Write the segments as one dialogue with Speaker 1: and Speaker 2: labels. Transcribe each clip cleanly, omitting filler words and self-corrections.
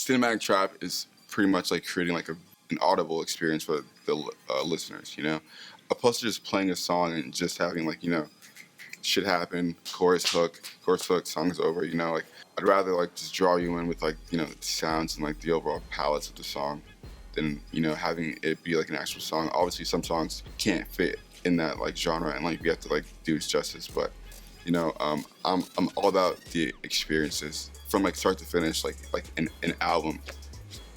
Speaker 1: cinematic trap is pretty much like creating like an audible experience for the listeners, you know, opposed to just playing a song and just having like, you know, shit happen, chorus hook, song's over, you know, like I'd rather like just draw you in with like, you know, the sounds and like the overall palettes of the song than, you know, having it be like an actual song. Obviously some songs can't fit in that like genre and like we have to like do its justice, but you know, I'm all about the experiences from like start to finish, like an album,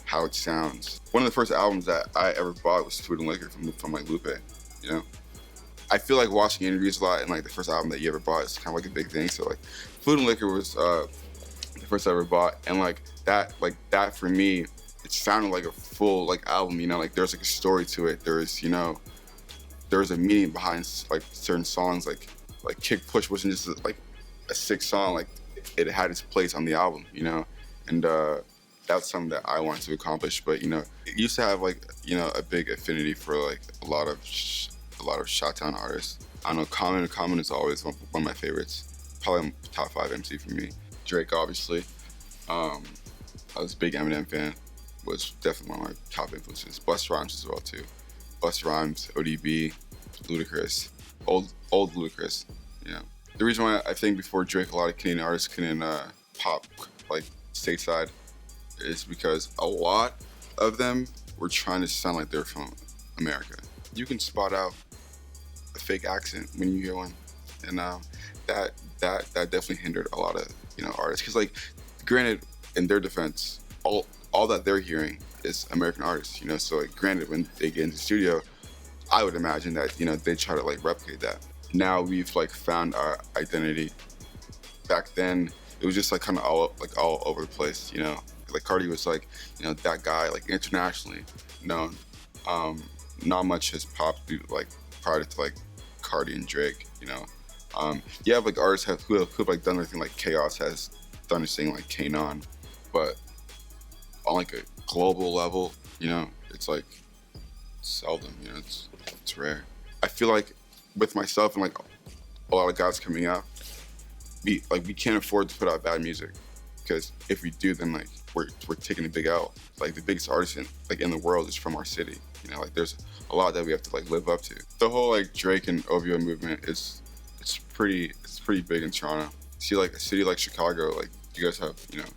Speaker 1: how it sounds. One of the first albums that I ever bought was Food and Liquor from like Lupe, you know. I feel like watching interviews a lot and like the first album that you ever bought is kind of like a big thing. So like Food and Liquor was the first I ever bought, and like that for me, it sounded like a full like album, you know, like there's like a story to it. There's, you know, there's a meaning behind like certain songs, like Kick Push wasn't just like a sick song, like it had its place on the album, you know, and that's something that I wanted to accomplish. But you know, it used to have like, you know, a big affinity for like a lot of Shot-Town artists. I don't know, Common is always one of my favorites. Probably top 5 MC for me. Drake, obviously. I was a big Eminem fan. Was definitely one of my top influences. Busta Rhymes as well too. Busta Rhymes, ODB, Ludacris, old Ludacris. You know, the reason why I think before Drake, a lot of Canadian artists couldn't pop like stateside is because a lot of them were trying to sound like they're from America. You can spot out a fake accent when you hear one, and that definitely hindered a lot of, you know, artists. Because like, granted, in their defense, all that they're hearing is American artists, you know. So like, granted, when they get into the studio, I would imagine that, you know, they try to like replicate that. Now we've like found our identity. Back then, it was just like kind of all over the place, you know. Like Cardi was like, you know, that guy like internationally known. Not much has popped like prior to like Cardi and Drake, you know. You have like artists who have like done anything, like Chaos has done a thing like Kanon, but on like a global level, you know, it's like seldom, you know, it's rare. I feel like with myself and like a lot of guys coming out, we can't afford to put out bad music, because if we do, then like we're taking a big L. Like the biggest artist in the world is from our city. You know, like there's a lot that we have to like live up to. The whole like Drake and OVO movement it's pretty big in Toronto. See, like a city like Chicago, like you guys have, you know,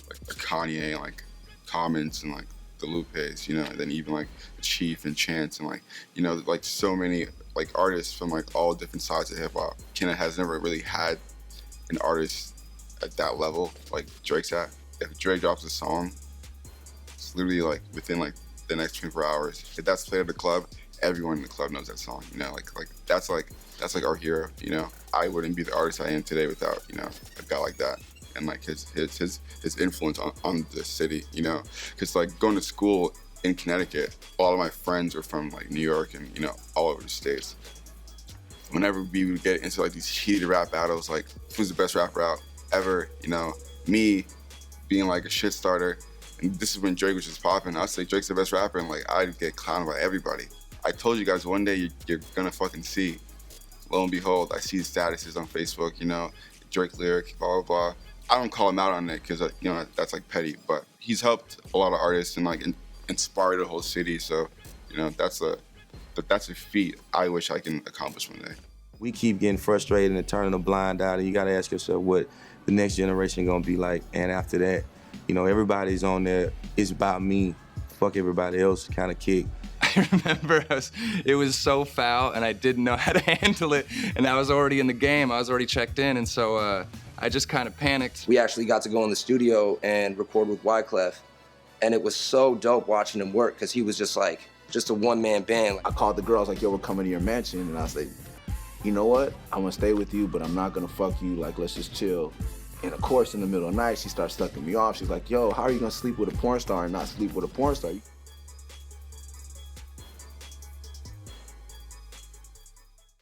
Speaker 1: like a Kanye and like Commons and like the Lupes, you know, and then even like the Chief and Chance and like, you know, like so many like artists from like all different sides of hip hop. Canada has never really had an artist at that level like Drake's at. If Drake drops a song, it's literally like within like the next 24 hours. If that's played at the club, everyone in the club knows that song. You know, like that's our hero. You know, I wouldn't be the artist I am today without, you know, a guy like that and like his influence on the city. You know, because like going to school in Connecticut, a lot of my friends are from like New York and, you know, all over the states. Whenever we would get into like these heated rap battles, like who's the best rapper out ever, you know, me being like a shit starter, and this is when Drake was just popping, I'd say Drake's the best rapper, and like I'd get clowned by everybody. I told you guys one day you're gonna fucking see. Lo and behold, I see his statuses on Facebook, you know, Drake lyric, blah, blah, blah. I don't call him out on it because, you know, that's like petty, but he's helped a lot of artists and like inspired the whole city. So, you know, that's a feat I wish I can accomplish one day.
Speaker 2: We keep getting frustrated and turning a blind eye, and you gotta ask yourself what the next generation gonna be like. And after that, you know, everybody's on there, it's about me, fuck everybody else kind of kick.
Speaker 3: I remember it was so foul and I didn't know how to handle it, and I was already in the game, I was already checked in, and so I just kind of panicked.
Speaker 4: We actually got to go in the studio and record with Wyclef, and it was so dope watching him work because he was just a one-man band.
Speaker 5: I called the girls like, yo, we're coming to your mansion, and I was like, you know what? I'm gonna stay with you, but I'm not gonna fuck you, like let's just chill. And of course, in the middle of the night, she starts sucking me off. She's like, yo, how are you gonna sleep with a porn star and not sleep with a porn star?